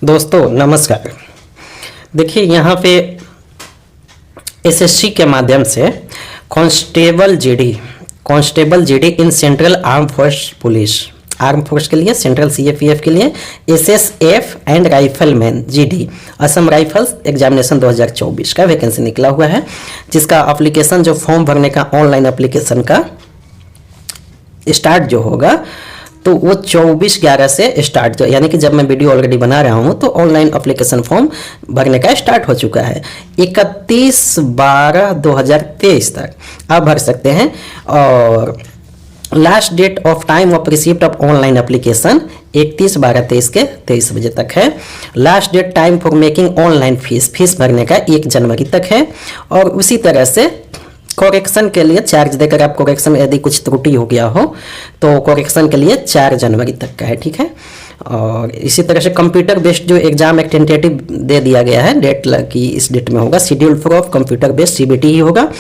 दोस्तों नमस्कार। देखिए यहाँ पे एसएससी के माध्यम से constable GD in central arm force police arm force के लिए सेंट्रल सीएपीएफ के लिए SSF and rifleman GD Assam rifles examination 2024 का वैकेंसी निकला हुआ है, जिसका एप्लीकेशन जो फॉर्म भरने का ऑनलाइन एप्लीकेशन का स्टार्ट जो होगा तो वो 24/11 से स्टार्ट, जो यानी कि जब मैं वीडियो ऑलरेडी बना रहा हूँ तो ऑनलाइन एप्लीकेशन फॉर्म भरने का स्टार्ट हो चुका है। 31/12/2023 तक आप भर सकते हैं और last date of time of receipt of online application 31/12/23 के 23 बजे तक है। Last date time for making online fees भरने का 1 जनवरी तक है। और उसी तरह से करेक्शन के लिए चार्ज देकर आप करेक्शन यदि कुछ त्रुटि हो गया हो तो करेक्शन के लिए 4 जनवरी तक का है, ठीक है। और इसी तरह से कंप्यूटर बेस्ड जो एग्जाम एक टेंटेटिव दे दिया गया है डेट की इस डेट में होगा। Schedule for of computer based CBT ही होगा,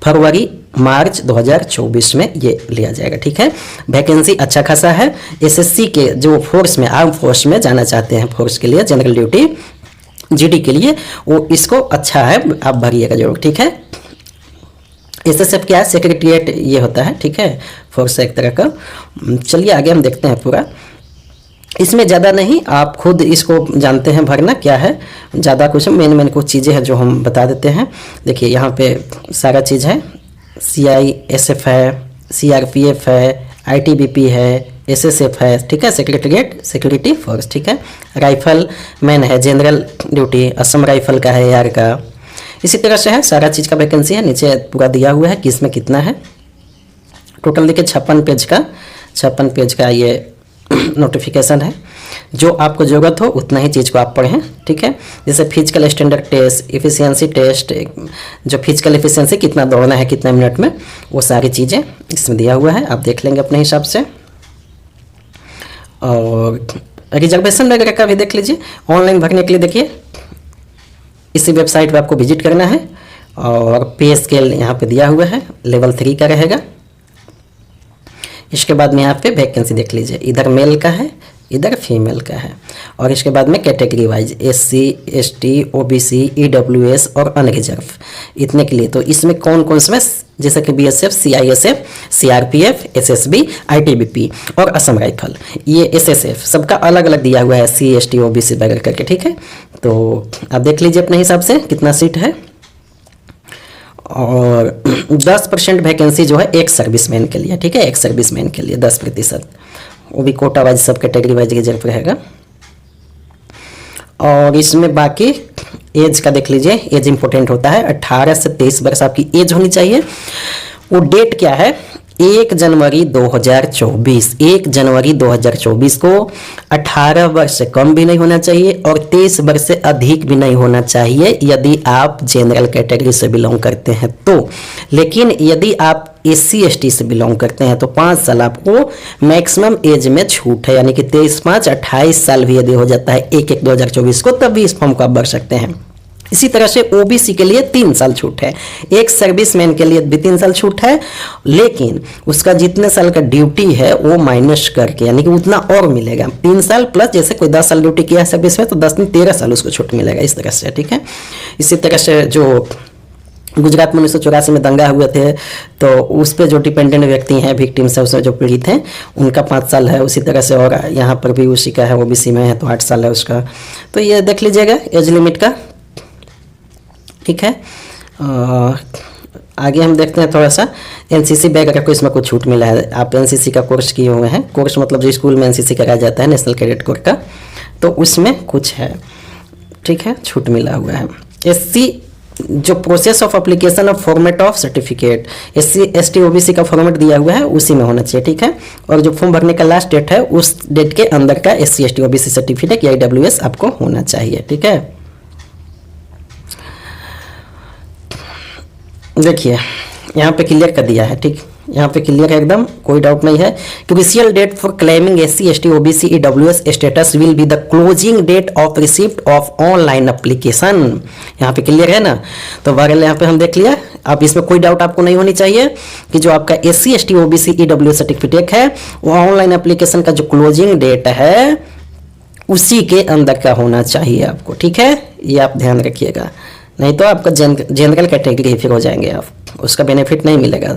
फरवरी मार्च 2024 में ये लिया जाएगा, ठीक है। वैकेंसी अच्छा खासा है। एसएससी के जो फोर्स में आर्म फोर्स में जाना चाहते हैं फोर्स के लिए जनरल ड्यूटी जीडी के लिए वो इसको अच्छा है, आप भरिएगा जरूर, ठीक है। एसएसएफ क्या है, सेक्रेटरिएट ये होता है, ठीक है, फोर्स एक तरह का। चलिए आगे हम देखते हैं पूरा। इसमें ज़्यादा नहीं, आप खुद इसको जानते हैं भरना क्या है, ज़्यादा कुछ मेन कुछ चीज़ें हैं जो हम बता देते हैं। देखिए यहाँ पे सारा चीज़ है, सीआईएसएफ है, सीआरपीएफ है, आईटीबीपी है, एसएसएफ है, ठीक है, सेक्रेटरिएट सिक्योरिटी फोर्स, ठीक है। राइफल मैन है, जनरल ड्यूटी असम राइफल का है यार का। इसी तरह से है, सारा चीज़ का वैकेंसी है, नीचे पूरा दिया हुआ है कि इसमें कितना है। टोटल देखिए 56 पेज का ये नोटिफिकेशन है। जो आपको ज़रूरत हो उतना ही चीज़ को आप पढ़ें, ठीक है। जैसे physical standard test, efficiency test, जो फिजिकल इफिशियंसी कितना दौड़ना है कितने मिनट में, वो सारी चीज़ें इसमें दिया हुआ है, आप देख लेंगे अपने हिसाब से। और रिजर्वेशन वगैरह का भी देख लीजिए। ऑनलाइन भरने के लिए देखिए इसी वेबसाइट पर आपको विजिट करना है और पे स्केल यहाँ पे दिया हुआ है, लेवल 3 का रहेगा। इसके बाद में यहाँ पे वैकेंसी देख लीजिए, इधर मेल का है इधर फीमेल का है। और इसके बाद में category wise SC, ST, OBC, EWS और अनरिजर्व इतने के लिए। तो इसमें कौन कौन से, जैसे कि BSF, CISF, CRPF, SSB, ITBP और असम राइफल, ये एसएसएफ सबका अलग अलग दिया हुआ है, सी एस टी ओबीसी वगैरह करके, ठीक है। तो आप देख लीजिए अपने हिसाब से कितना सीट है। और 10% वैकेंसी जो है एक सर्विसमैन के लिए, ठीक है, एक सर्विसमैन के लिए 10%, वो भी कोटा वाइज सब कैटेगरी वाइज रिजर्व रहेगा। और इसमें बाकी एज का देख लीजिए, एज इंपॉर्टेंट होता है, 18 से 23 वर्ष आपकी एज होनी चाहिए। वो डेट क्या है, 1 जनवरी 2024 को 18 वर्ष से कम भी नहीं होना चाहिए और 23 वर्ष से अधिक भी नहीं होना चाहिए यदि आप जनरल कैटेगरी से बिलोंग करते हैं तो। लेकिन यदि आप एससी एसटी से बिलोंग करते हैं तो 5 साल आपको मैक्सिमम एज में छूट है, यानी कि 23-5 28 साल भी यदि हो जाता है 1/1/2024 को, तब भी इस फॉर्म को आप भर सकते हैं। इसी तरह से ओबीसी के लिए 3 साल छूट है, एक सर्विसमैन के लिए भी 3 साल छूट है, लेकिन उसका जितने साल का ड्यूटी है वो माइनस करके, यानी कि उतना और मिलेगा। 3 साल प्लस, जैसे कोई 10 साल ड्यूटी किया है सर्विस में तो 10 दिन 13 साल उसको छूट मिलेगा, इस तरह से, ठीक है। इसी तरह से जो गुजरात में 1984 में दंगा हुए थे तो उस पर जो डिपेंडेंट व्यक्ति हैं, विक्टिम्स है, उसमें जो पीड़ित हैं, उनका 5 साल है। उसी तरह से और यहाँ पर भी उसी का है, ओबीसी में है तो 8 साल है उसका। तो ये देख लीजिएगा एज लिमिट का, ठीक है। आगे हम देखते हैं थोड़ा सा एनसीसी वगैरह को, इसमें कुछ छूट मिला है। आप एनसीसी का कोर्स किए हुए हैं, कोर्स मतलब जो स्कूल में एनसीसी कराया जाता है नेशनल कैडेट कोर का, तो उसमें कुछ है, ठीक है, छूट मिला हुआ है। एससी जो process of application of format of certificate, SC ST OBC का फॉर्मेट दिया हुआ है उसी में होना चाहिए, ठीक है। और जो फॉर्म भरने का लास्ट डेट है उस डेट के अंदर का एससी एसटी ओबीसी सर्टिफिकेट या ईडब्ल्यूएस आपको होना चाहिए, ठीक है। देखिए यहाँ पे क्लियर कर दिया है, ठीक, यहाँ पे क्लियर है एकदम, कोई डाउट नहीं है। Crucial date for claiming SC ST OBC EWS status will be the closing date of receipt of online application, यहाँ पे क्लियर है ना। तो बगैर यहाँ पे हम देख लिया, अब इसमें कोई डाउट आपको नहीं होनी चाहिए कि जो आपका SC ST OBC EWS certificate है वो ऑनलाइन एप्लीकेशन का जो क्लोजिंग डेट है उसी के अंदर का होना चाहिए आपको, ठीक है, ये आप ध्यान रखिएगा, नहीं तो आपका जनरल कैटेगरी फिर हो जाएंगे आप, उसका बेनिफिट नहीं मिलेगा,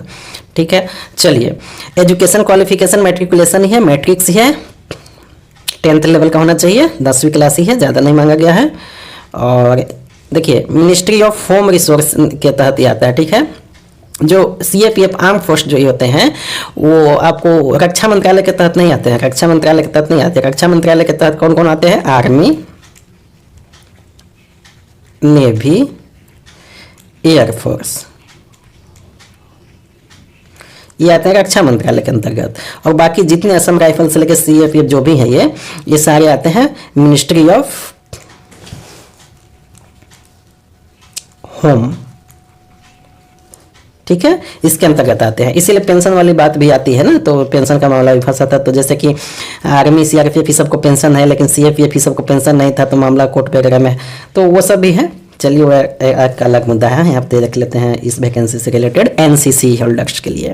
ठीक है। चलिए, एजुकेशन क्वालिफिकेशन मैट्रिकुलेशन ही है, मैट्रिक्स ही है, 10th लेवल का होना चाहिए, 10वीं क्लास ही है, ज़्यादा नहीं मांगा गया है। और देखिए, मिनिस्ट्री ऑफ होम रिसोर्स के तहत ही आता है, ठीक है। जो CAPF आर्म फोर्स जो ये होते हैं वो आपको रक्षा मंत्रालय के तहत नहीं आते हैं, रक्षा मंत्रालय के तहत नहीं आते। रक्षा मंत्रालय के तहत कौन कौन आते हैं? आर्मी, नेवी, एयरफोर्स, ये आते हैं रक्षा मंत्रालय के अंतर्गत। और बाकी जितने असम राइफल से लेकर CAPF जो भी हैं ये सारे आते हैं मिनिस्ट्री ऑफ होम, ठीक है, इसके अंतर्गत आते हैं। इसीलिए पेंशन वाली बात भी आती है ना, तो पेंशन का मामला भी फंसा था। तो जैसे कि आर्मी CRPF सबको पेंशन है, लेकिन CAPF सबको पेंशन नहीं था, तो मामला कोर्ट वगैरह में, तो वो सब भी है। चलिए, वो एक अलग मुद्दा है, यहाँ पे देख लेते हैं इस वैकेंसी से रिलेटेड। NCC होल्डर्स के लिए,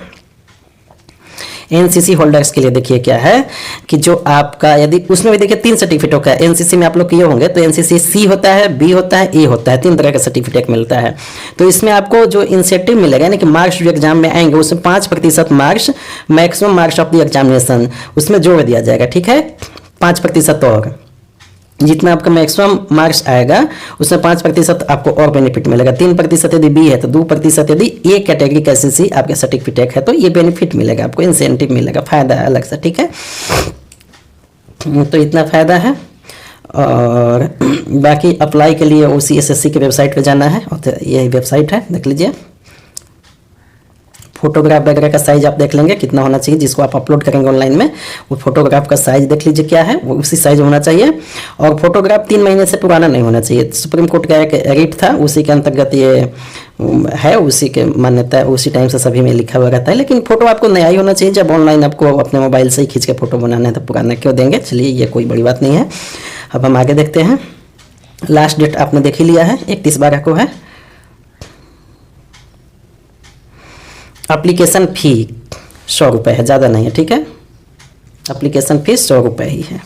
NCC होल्डर्स के लिए देखिए क्या है कि जो आपका, यदि उसमें भी देखिए 3 सर्टिफिकेट का NCC में आप लोग किए होंगे, तो NCC C होता है, B होता है, A होता है, 3 तरह का सर्टिफिकेट मिलता है। तो इसमें आपको जो इंसेंटिव मिलेगा, यानी कि मार्क्स जो एग्जाम में आएंगे उसमें 5% marks, maximum marks of the examination उसमें जोड़ दिया जाएगा, ठीक है, 5% और जितना आपका मैक्सिमम मार्क्स आएगा उसमें 5% आपको और बेनिफिट मिलेगा। 3% यदि बी है तो 2% यदि ए कैटेगरी का SCC आपका सर्टिफिकेट है तो ये बेनिफिट मिलेगा, आपको इंसेंटिव मिलेगा, फायदा है अलग से, ठीक है। तो इतना फायदा है। और बाकी अप्लाई के लिए OCSSC के वेबसाइट पे जाना है, और यही वेबसाइट है, देख लीजिए। फोटोग्राफ वगैरह का साइज आप देख लेंगे कितना होना चाहिए, जिसको आप अपलोड करेंगे ऑनलाइन में, वो फोटोग्राफ का साइज देख लीजिए क्या है, वो उसी साइज होना चाहिए। और फोटोग्राफ 3 महीने से पुराना नहीं होना चाहिए। सुप्रीम कोर्ट का एक रिट था, उसी के अंतर्गत ये है, उसी के मान्यता है, उसी टाइम से सभी में लिखा हुआ रहता है। लेकिन फोटो आपको नया ही होना चाहिए। जब ऑनलाइन आपको अपने मोबाइल से ही खींच के फोटो बनाना है तो पुराना क्यों देंगे। चलिए, ये कोई बड़ी बात नहीं है। अब हम आगे देखते हैं। लास्ट डेट आपने देख ही लिया है, 31/12 को है। एप्लीकेशन फ़ी 100 रुपये है, ज़्यादा नहीं है, ठीक है। एप्लीकेशन फीस 100 रुपये ही है।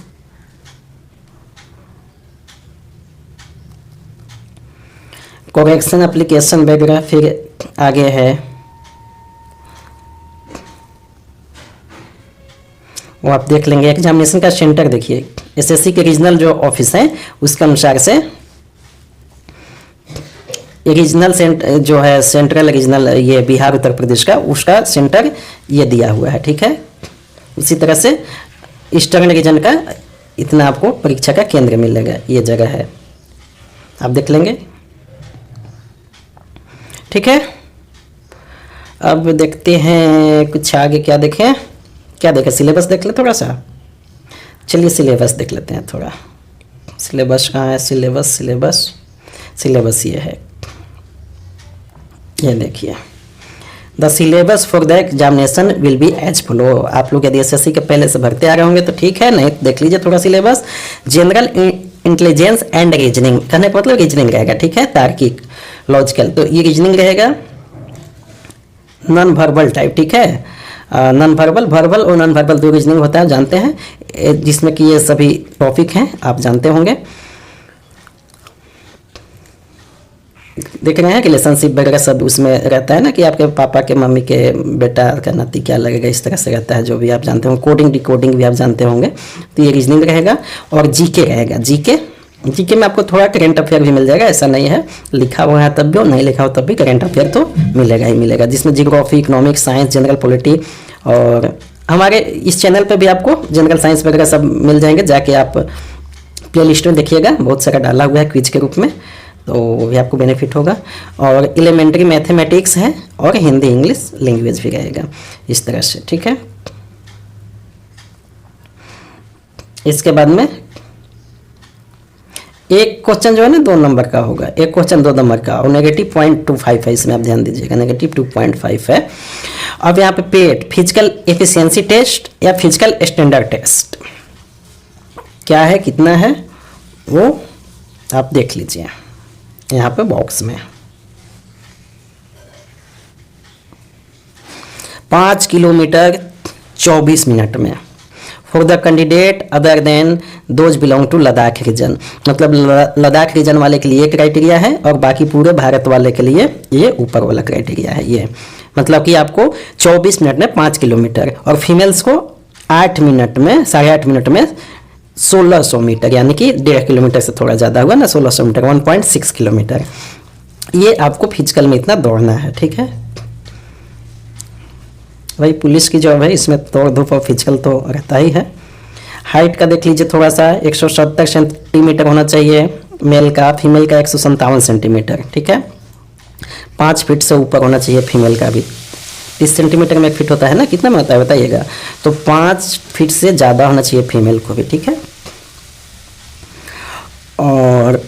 करेक्शन एप्लीकेशन वगैरह फिर आगे है, वो आप देख लेंगे। एग्जामिनेशन का सेंटर देखिए, SSC के रीजनल जो ऑफिस है उसके अनुसार से रीजनल सेंटर जो है, सेंट्रल रीजनल, ये बिहार उत्तर प्रदेश का, उसका सेंटर ये दिया हुआ है, ठीक है। उसी तरह से ईस्टर्न रीजन का इतना आपको परीक्षा का केंद्र मिलेगा, ये जगह है, आप देख लेंगे, ठीक है। अब देखते हैं कुछ आगे क्या देखें, सिलेबस देख ले थोड़ा सा। चलिए सिलेबस देख लेते हैं थोड़ा। सिलेबस कहाँ है? सिलेबस ये है, ये देखिए। The syllabus for the examination will be as follow. आप लोग यदि SSC के पहले से भरते आ रहे होंगे तो ठीक है, नहीं देख लीजिए थोड़ा syllabus. General intelligence and reasoning, कहने का मतलब रीजनिंग रहेगा, ठीक है, तार्किक, लॉजिकल, तो ये रीजनिंग रहेगा। नॉन वर्बल टाइप, ठीक है, नॉन वर्बल और नॉन वर्बल 2 रीजनिंग होता है, जानते हैं, जिसमें कि ये सभी टॉपिक हैं, आप जानते होंगे। देख रहे हैं कि रिलेशनशिप वगैरह सब उसमें रहता है ना, कि आपके पापा के मम्मी के बेटा का नाती क्या लगेगा, इस तरह से रहता है, जो भी आप जानते होंगे। कोडिंग डिकोडिंग भी आप जानते होंगे। तो ये रीजनिंग रहेगा। और जीके रहेगा। जीके में आपको थोड़ा करेंट अफेयर भी मिल जाएगा, ऐसा नहीं है लिखा हुआ है तब भी और नहीं लिखा हो तब भी करेंट अफेयर तो मिलेगा ही मिलेगा, जिसमें geography, economics, science, general polity, और हमारे इस चैनल पे भी आपको जनरल साइंस वगैरह सब मिल जाएंगे। जाके आप प्ले लिस्ट में देखिएगा, बहुत सारा डाला हुआ है क्विज के रूप में, तो वो भी आपको बेनिफिट होगा। और एलिमेंट्री मैथमेटिक्स है और हिंदी इंग्लिश लैंग्वेज भी रहेगा, इस तरह से, ठीक है। इसके बाद में एक क्वेश्चन जो है ना 2 नंबर का होगा, एक क्वेश्चन 2 नंबर का, और -.25 है इसमें, आप ध्यान दीजिएगा, -2.5 है। अब यहाँ पे पेट फिजिकल एफिशिएंसी टेस्ट या फिजिकल स्टैंडर्ड टेस्ट क्या है, कितना है, वो आप देख लीजिए यहाँ पे बॉक्स में। 5 किलोमीटर 24 मिनट में for the candidate other than those belong to Ladakh region, मतलब लद्दाख रीजन वाले के लिए ये क्राइटेरिया है और बाकी पूरे भारत वाले के लिए ये ऊपर वाला क्राइटेरिया है। ये मतलब कि आपको 24 मिनट में 5 किलोमीटर और फीमेल्स को 8 मिनट में 8.5 मिनट में 1600 मीटर, यानी कि 1.5 किलोमीटर से थोड़ा ज़्यादा हुआ ना, 1600 मीटर 1.6 किलोमीटर, ये आपको फिजिकल में इतना दौड़ना है। ठीक है भाई, पुलिस की जॉब है, इसमें दौड़ धूप और फिजिकल तो रहता ही है। हाइट का देख लीजिए थोड़ा सा, 170 सेंटीमीटर होना चाहिए मेल का, फीमेल का 157 सेंटीमीटर। ठीक है, 5 फीट से ऊपर होना चाहिए फीमेल का भी। 30 सेंटीमीटर में 1 फीट होता है ना, कितना में होता है बताइएगा, तो 5 फीट से ज़्यादा होना चाहिए फीमेल को भी। ठीक है, और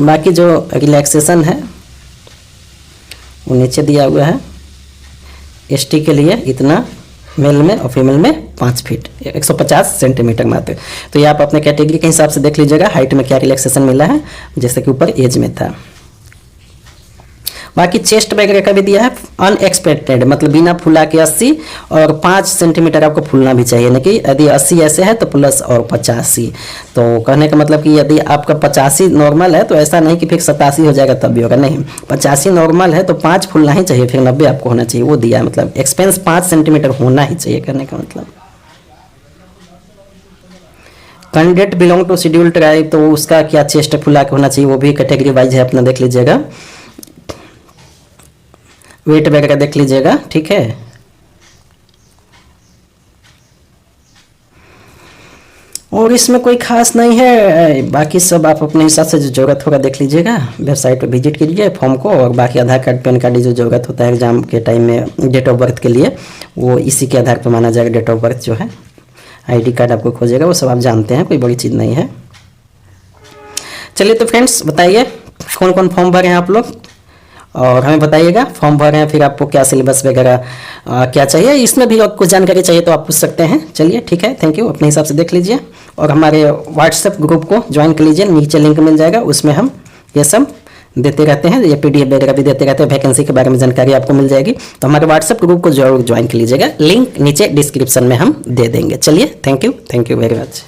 बाकी जो रिलैक्सेशन है वो नीचे दिया हुआ है। एसटी के लिए इतना, मेल में और फीमेल में 5 फीट 150 सेंटीमीटर मात्र। तो ये आप अपने कैटेगरी के हिसाब से देख लीजिएगा हाइट में क्या रिलैक्सेशन मिला है, जैसे कि ऊपर एज में था। बाकी चेस्ट वगैरह का भी दिया है अनएक्सपेक्टेड, मतलब बिना फूला के 80 और 5 सेंटीमीटर आपको फूलना भी चाहिए, ना कि यदि 80 ऐसे है तो प्लस और 85। तो कहने का मतलब कि यदि आपका 85 नॉर्मल है तो ऐसा नहीं कि फिर 87 हो जाएगा तब भी होगा, नहीं, 85 नॉर्मल है तो 5 फूलना ही चाहिए, फिर 90 आपको होना चाहिए, वो दिया है। मतलब एक्सपेंस 5 सेंटीमीटर होना ही चाहिए, कहने का मतलब। Candidate belong to schedule tribe, तो उसका क्या चेस्ट फुला के होना चाहिए, वो भी कैटेगरी वाइज है, अपना देख लीजिएगा। वेट वगैरह देख लीजिएगा। ठीक है, और इसमें कोई खास नहीं है, बाकी सब आप अपने हिसाब से जो जरूरत होगा देख लीजिएगा, वेबसाइट पर विजिट कीजिए फॉर्म को, और बाकी आधार कार्ड पैन कार्ड जो जरूरत होता है एग्जाम के टाइम में डेट ऑफ बर्थ के लिए, वो इसी के आधार पर माना जाएगा। डेट ऑफ बर्थ जो है, आईडी कार्ड आपको खोजेगा, वो सब आप जानते हैं, कोई बड़ी चीज़ नहीं है। चलिए तो फ्रेंड्स बताइए कौन कौन फॉर्म भरे हैं आप लोग, और हमें बताइएगा फॉर्म भर रहे हैं, फिर आपको क्या सिलेबस वगैरह क्या चाहिए, इसमें भी कुछ जानकारी चाहिए तो आप पूछ सकते हैं। चलिए ठीक है, थैंक यू, अपने हिसाब से देख लीजिए, और हमारे व्हाट्सएप ग्रुप को ज्वाइन कर लीजिए, नीचे लिंक मिल जाएगा, उसमें हम ये सब देते रहते हैं, ये PDF वगैरह भी देते रहते हैं, वैकेंसी के बारे में जानकारी आपको मिल जाएगी। तो हमारे व्हाट्सएप ग्रुप को जरूर ज्वाइन कर लीजिएगा, लिंक नीचे डिस्क्रिप्शन में हम दे देंगे। चलिए थैंक यू वेरी मच।